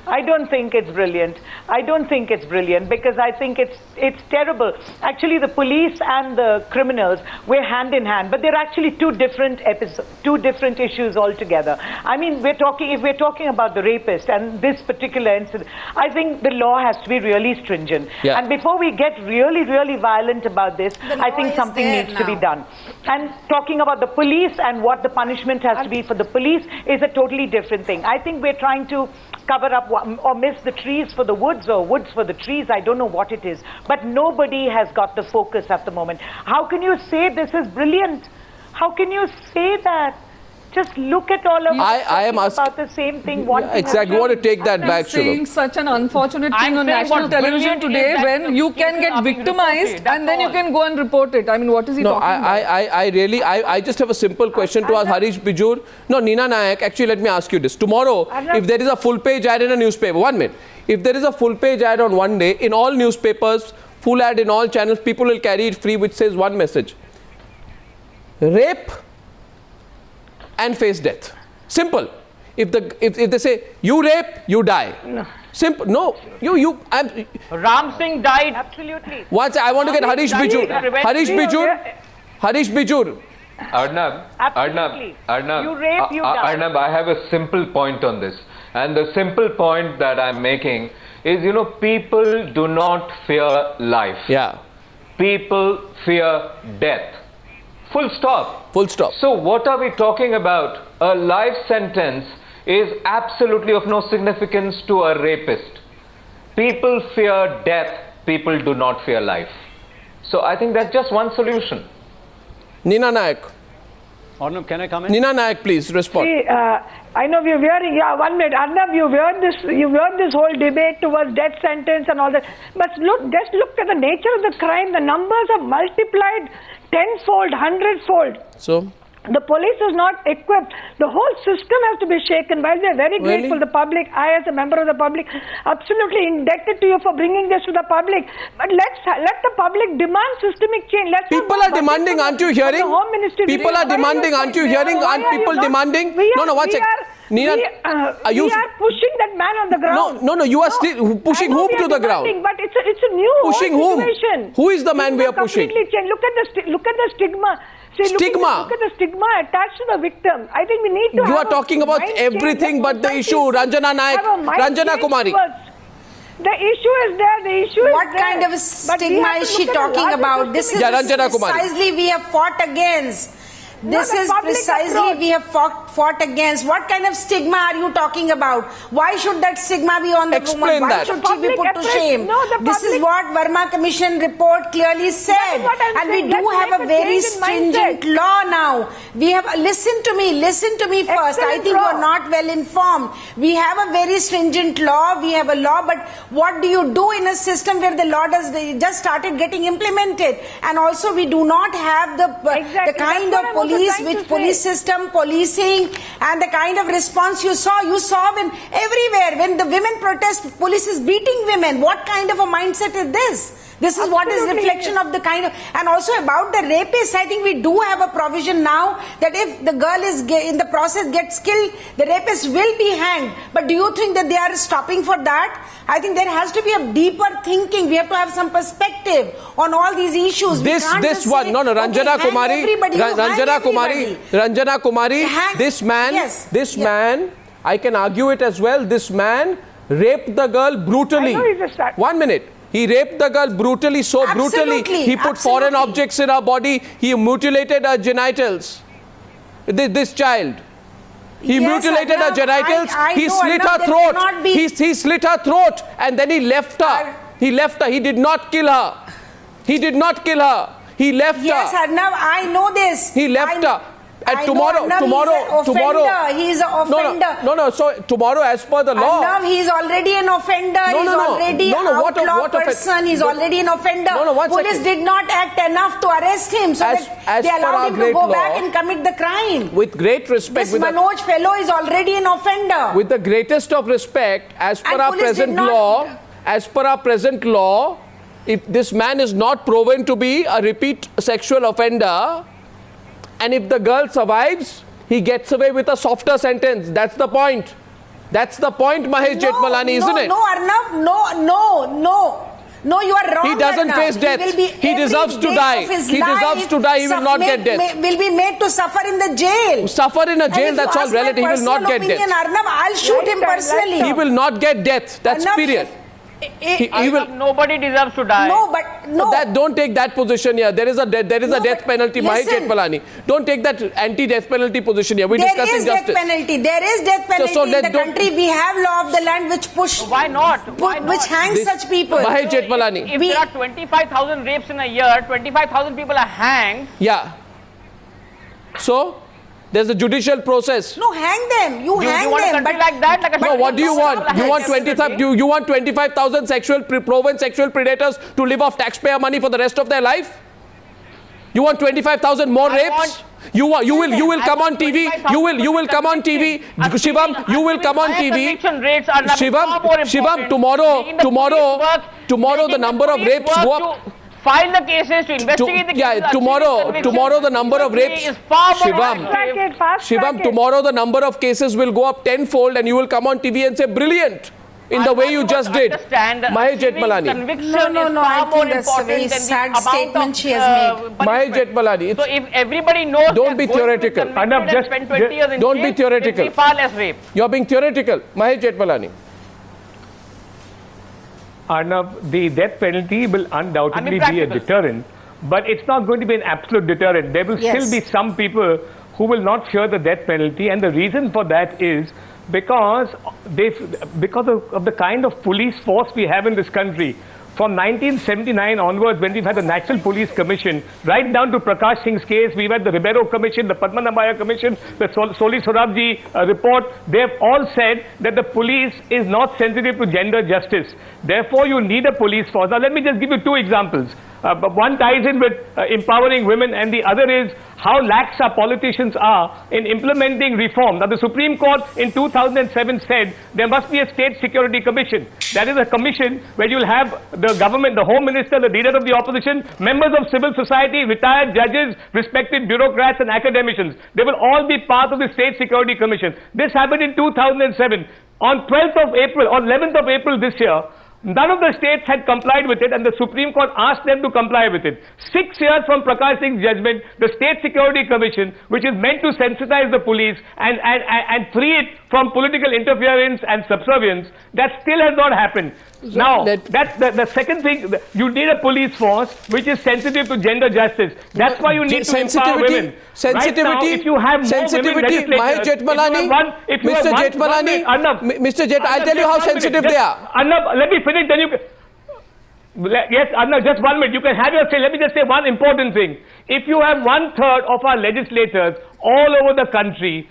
I don't think it's brilliant. I don't think it's brilliant because I think it's terrible. Actually, the police and the criminals were hand in hand, but they're actually two different issues altogether. I mean, if we're talking about the rapist and this particular incident, I think the law has to be really stringent. Yeah. And before we get really, really violent about this, I think something needs to be done. And talking about the police and what the punishment has to be for the police is a totally different thing. I think we're trying to cover up or miss the trees for the woods or woods for the trees. I don't know what it is. But nobody has got the focus at the moment. How can you say this is brilliant? How can you say that? Just look at all of us talking about the same thing. Exactly. You want to take that back, saying such an unfortunate thing on national television today when you can get victimized and then you can go and report it. I mean, what is he talking about? I just have a simple question to ask Harish Bijur. No, Neena Nayak, actually, let me ask you this. Tomorrow, if there is a full-page ad in a newspaper, 1 minute. If there is a full-page ad on one day, in all newspapers, full ad in all channels, people will carry it free, which says one message. Rape and face death. Simple. If they say you rape, you die. No. Simple. No. Ram Singh died. Absolutely. Once I want to get Harish Bijur. Harish Bijur. Arnab, you rape, you die. Arnab, I have a simple point on this. And the simple point that I'm making is, people do not fear life. Yeah. People fear death. Full stop. Full stop. So what are we talking about? A life sentence is absolutely of no significance to a rapist. People fear death. People do not fear life. So I think that's just one solution. Neena Nayak. Arnab, can I come in? Neena Nayak, please respond. See, I know we're hearing, 1 minute. Arnab, you've heard this whole debate towards death sentence and all that. But just look at the nature of the crime. The numbers are multiplied tenfold, 100-fold. So? The police is not equipped. The whole system has to be shaken. While we are very grateful, the public, I as a member of the public, absolutely indebted to you for bringing this to the public. But let the public demand systemic change. People are demanding, aren't you hearing? People are demanding, aren't you hearing? Aren't people demanding? No, one second. Neena, we are pushing that man on the ground. No, you are still pushing whom to the ground? But it's a new pushing situation. Whom? Who is the man we are pushing? Look at the stigma. See, stigma. Look at the stigma attached to the victim. I think we need to. You are talking about everything but the issue. Ranjana Nayak, Ranjana Kumari. The issue is there. The issue is what kind of stigma is she talking about? This is precisely we have fought against. This is precisely we have fought against. What kind of stigma are you talking about? Why should that stigma be on the woman? Why should she be put to shame? This is what Verma Commission report clearly said. And we do have a very stringent law now. We have, listen to me first. I think you are not well informed. We have a very stringent law. We have a law, but what do you do in a system where the law just started getting implemented? And also we do not have the kind of police system, policing, and the kind of response you saw when everywhere, when the women protest, police is beating women. What kind of a mindset is this? This is what is reflection of the kind of, and also about the rapist, I think we do have a provision now that if the girl is in the process gets killed, the rapist will be hanged. But do you think that they are stopping for that? I think there has to be a deeper thinking. We have to have some perspective on all these issues. Ranjana Kumari, this man, I can argue it as well. This man raped the girl brutally. 1 minute. He raped the girl brutally, brutally. He put foreign objects in her body. He mutilated her genitals. This child. He mutilated her genitals. He slit her throat. He slit her throat and then he left her. He left her. He did not kill her. He did not kill her. He left her. Yes, Arnav, I know this. He left her. And tomorrow, he is an offender. No. So tomorrow, as per the law, Arnav, he is already an offender. He's already an outlaw person. He's already an offender. Police did not act enough to arrest him, so that they allowed him to go back and commit the crime. With great respect, this Manoj fellow is already an offender. With the greatest of respect, as per our present law, if this man is not proven to be a repeat sexual offender, and if the girl survives, he gets away with a softer sentence. That's the point. That's the point, Mahesh Jethmalani, isn't it? No, Arnav, no, you are wrong. He doesn't face death. He deserves to die. He deserves to die. He will not get death. Will be made to suffer in the jail. Suffer in a jail, that's all relative. He will not get death. Arnav, I'll shoot him personally. He will not get death. That's period. Nobody deserves to die. Don't take that position here. There is a death penalty, Mahesh Jethmalani. Don't take that anti-death penalty position here. We're discussing justice. There is death penalty in the country. We have law of the land which Why not? Which hangs such people. Mahesh Jethmalani. If there are 25,000 rapes in a year, 25,000 people are hanged. Yeah. So there's a judicial process. No, hang them. You hang want them. A country like that? Like no, what do you want? You want 25,000 proven sexual predators to live off taxpayer money for the rest of their life? You want 25,000 more rapes? You will come on TV. You will come on TV. Shivam, you will come on TV. Shivam, tomorrow the number of rapes go up. File the cases to investigate the cases. Tomorrow the number of rapes is far more Shivam, tomorrow the number of cases will go up tenfold and you will come on TV and say brilliant in the way you just did. Mahesh Jethmalani. No, I think that's a very sad statement she has made. Mahesh Jethmalani. So if everybody knows, don't be theoretical. Don't be theoretical. Far less rape. You're being theoretical. Mahesh Jethmalani. Arnav, the death penalty will undoubtedly be a deterrent, but it's not going to be an absolute deterrent. There will still be some people who will not fear the death penalty, and the reason for that is because of the kind of police force we have in this country. From 1979 onwards, when we've had the National Police Commission, right down to Prakash Singh's case, we've had the Ribeiro Commission, the Padmanabhaya Commission, the Soli Sorabji report. They've all said that the police is not sensitive to gender justice. Therefore, you need a police force. Now, let me just give you two examples. One ties in with empowering women, and the other is how lax our politicians are in implementing reform. Now, the Supreme Court in 2007 said there must be a State Security Commission. That is a commission where you'll have the government, the Home Minister, the leader of the opposition, members of civil society, retired judges, respected bureaucrats and academicians. They will all be part of the State Security Commission. This happened in 2007. On 12th of April, on 11th of April this year, none of the states had complied with it, and the Supreme Court asked them to comply with it. 6 years from Prakash Singh's judgment, the State Security Commission, which is meant to sensitize the police and free it from political interference and subservience, that still has not happened. Now, that's the second thing. You need a police force which is sensitive to gender justice. That's why you need to empower women. Sensitivity. Right now, if you have sensitivity. Mahesh Jethmalani. Mr. Jethmalani. Mr. Jet, I'll tell you how sensitive they are. Arnav, let me finish. Then you. Yes, Arnav, just 1 minute. You can have your say. Let me just say one important thing. If you have 1/3 of our legislators all over the country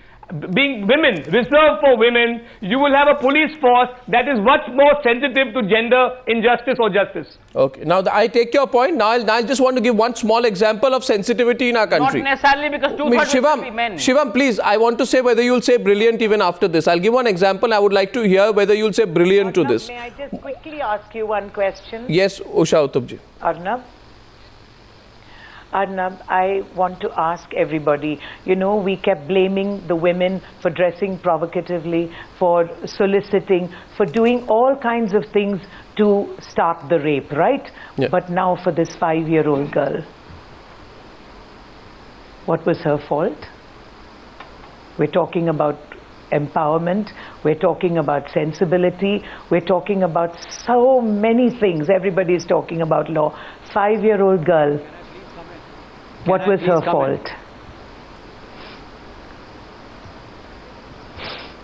being women, reserved for women, you will have a police force that is much more sensitive to gender injustice or justice. Okay, now I take your point. Now I just want to give one small example of sensitivity in our country. Not necessarily because 2/3 will be men. Shivam, please, I want to say whether you'll say brilliant even after this. I'll give one example. I would like to hear whether you'll say brilliant to this. May I just quickly ask you one question? Yes, Usha Utupji. Arnav, I want to ask everybody, you know, we kept blaming the women for dressing provocatively, for soliciting, for doing all kinds of things to start the rape, right? Yeah. But now for this 5-year-old girl, what was her fault? We're talking about empowerment, we're talking about sensibility, we're talking about so many things. Everybody is talking about law. 5-year-old girl, what was her fault?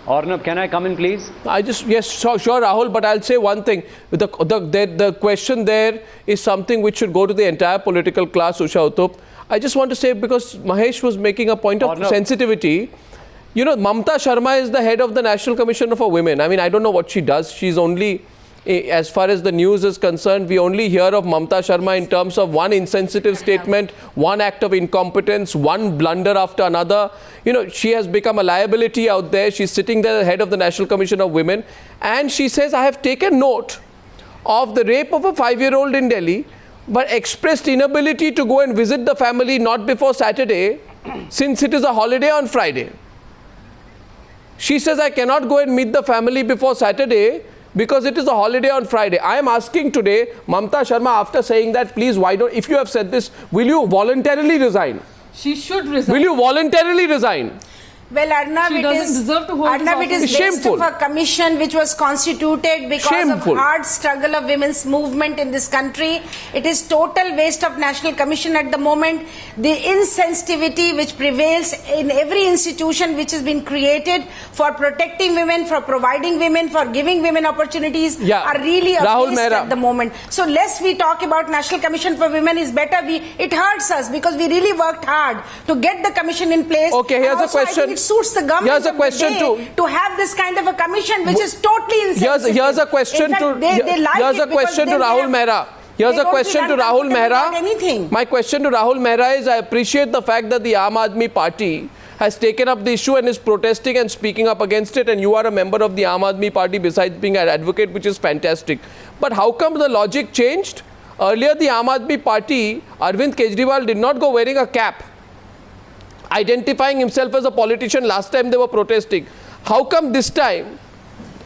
Arnav, can I come in, please? Yes, sure, Rahul, but I'll say one thing. The question there is something which should go to the entire political class, Usha Utup. I just want to say, because Mahesh was making a point of Arnav. sensitivity, you know, Mamta Sharma is the head of the National Commission for Women. I mean, I don't know what she does. She's only, as far as the news is concerned, we only hear of Mamta Sharma in terms of one insensitive statement, one act of incompetence, one blunder after another. You know, she has become a liability out there. She's sitting there, the head of the National Commission of Women. And she says, I have taken note of the rape of a 5-year-old in Delhi, but expressed inability to go and visit the family not before Saturday, since it is a holiday on Friday. She says, I cannot go and meet the family before Saturday because it is a holiday on Friday. I am asking today, Mamta Sharma, after saying that, please, why don't, if you have said this, will you voluntarily resign? She should resign. Will you voluntarily resign? Well, Arnav, it is based of a commission which was constituted because of hard struggle of women's movement in this country. It is total waste of national commission at the moment. The insensitivity which prevails in every institution which has been created for protecting women, for providing women, for giving women opportunities are really a waste at the moment. So less we talk about National Commission for Women is better. It hurts us because we really worked hard to get the commission in place. Okay, here's a question. It suits the government to have this kind of a commission which is totally insensitive. Here's a question to Rahul Mehra. Here's a question to Rahul Mehra. My question to Rahul Mehra is, I appreciate the fact that the Aam Aadmi Party has taken up the issue and is protesting and speaking up against it, and you are a member of the Aam Aadmi Party besides being an advocate, which is fantastic. But how come the logic changed? Earlier, the Aam Aadmi Party, Arvind Kejriwal did not go wearing a cap, identifying himself as a politician. Last time they were protesting. How come this time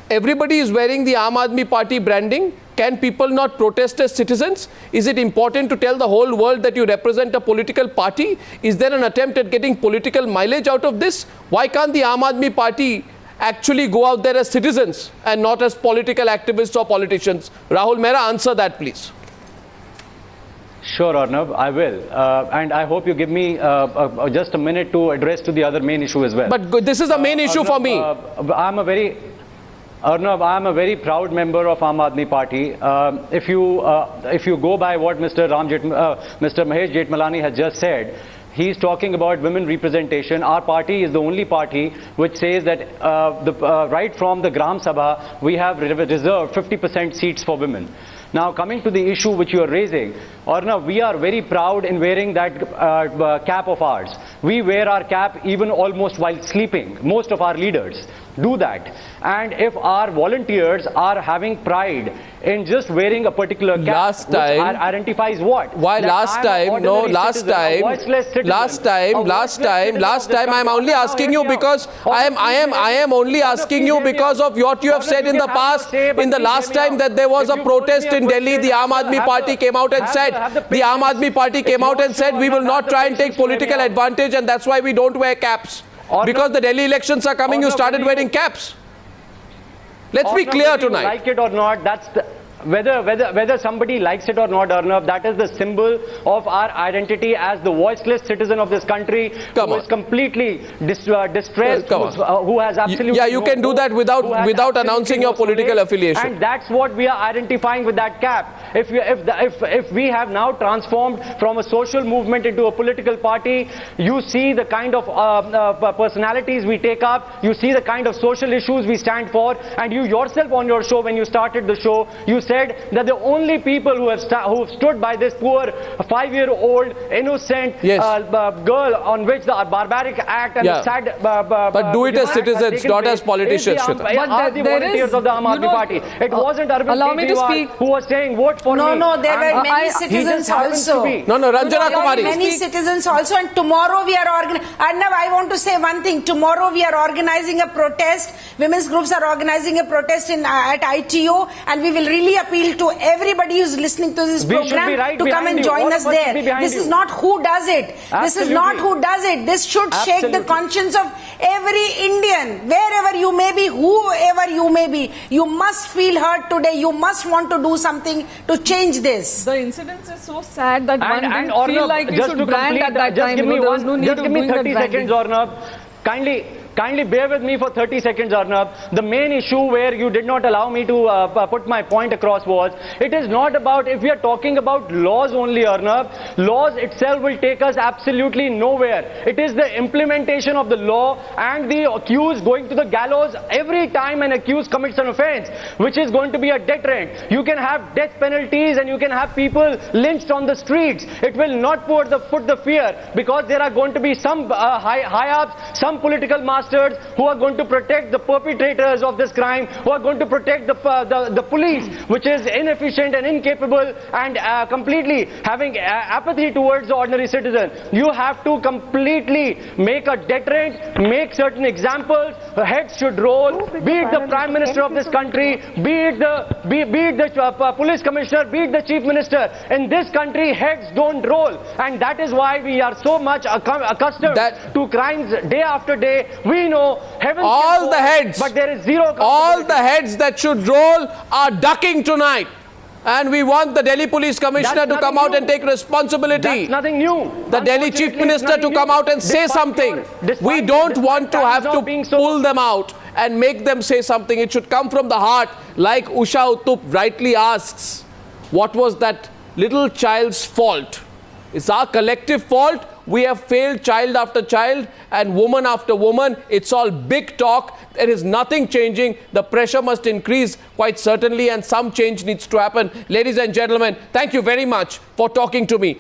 everybody is wearing the Aam Aadmi Party branding? Can people not protest as citizens? Is it important to tell the whole world that you represent a political party? Is there an attempt at getting political mileage out of this? Why can't the Aam Aadmi Party actually go out there as citizens and not as political activists or politicians? Rahul Mehra, answer that, please. Sure, Arnav, I will. And I hope you give me just a minute to address to the other main issue as well. But this is a main issue for me. Arnav, I am a very proud member of Aam Aadmi Party. If you go by what Mr. Mahesh Jethmalani has just said, he is talking about women representation. Our party is the only party which says that right from the Gram Sabha, we have reserved 50% seats for women. Now, coming to the issue which you are raising, Arnav, we are very proud in wearing that cap of ours. We wear our cap even almost while sleeping. Most of our leaders do that. And if our volunteers are having pride in just wearing a particular cap, which identifies what? Why last time? No, last time I am only asking you because I am only asking you because of what you have said in the past. In the last time that there was a protest in Delhi, the Aam Aadmi Party came out and said, we will not try and take political advantage, and that's why we don't wear caps. Because the Delhi elections are coming, you started wearing caps. Let's be clear tonight. Like it or not, that's the, whether somebody likes it or not, Arnav, that is the symbol of our identity as the voiceless citizen of this country who is completely distressed, who has absolutely you can do that without announcing your political affiliation. And that's what we are identifying with that cap. If we have now transformed from a social movement into a political party, you see the kind of personalities we take up, you see the kind of social issues we stand for, and you yourself on your show, when you started the show, you said that the only people who have stood by this poor 5-year-old innocent girl on which the barbaric act and the sad but do it as citizens, not as politicians. Are the volunteers of the Aam Aadmi Party. It wasn't Arvind Kejriwal who was saying vote for me. No, there were many citizens also. Ranjana Kumari. Many citizens also, and tomorrow we are organizing. Arnav, I want to say one thing. Tomorrow we are organizing a protest. Women's groups are organizing a protest at ITO, and we will really appeal to everybody who's listening to this program to come and join us there. This is not who does it. This is not who does it. This should shake the conscience of every Indian, wherever you may be, whoever you may be. You must feel hurt today. You must want to do something to change this. The incidents is so sad that one didn't feel like you should brand at that time. There was no need to give me 30 seconds, Arnav. Kindly bear with me for 30 seconds, Arnav. The main issue where you did not allow me to put my point across was, it is not about, if we are talking about laws only, Arnav, laws itself will take us absolutely nowhere. It is the implementation of the law and the accused going to the gallows every time an accused commits an offense, which is going to be a deterrent. You can have death penalties and you can have people lynched on the streets. It will not put the fear, because there are going to be some high-ups, some political masters bastards who are going to protect the perpetrators of this crime, who are going to protect the police, which is inefficient and incapable and completely having apathy towards the ordinary citizen. You have to completely make a deterrent, make certain examples. Heads should roll, be it the Prime Minister of this country, be it the police commissioner, be it the Chief Minister. In this country, heads don't roll, and that is why we are so much accustomed to crimes day after day. We know heaven all the heads, but there is zero. All the heads that should roll are ducking tonight. And we want the Delhi Police Commissioner to come out and take responsibility. That's nothing new. The Delhi Chief Minister to come out and say something. We don't want to have to pull them out and make them say something. It should come from the heart. Like Usha Uttup rightly asks, what was that little child's fault? It's our collective fault. We have failed child after child and woman after woman. It's all big talk. There is nothing changing. The pressure must increase quite certainly, and some change needs to happen. Ladies and gentlemen, thank you very much for talking to me.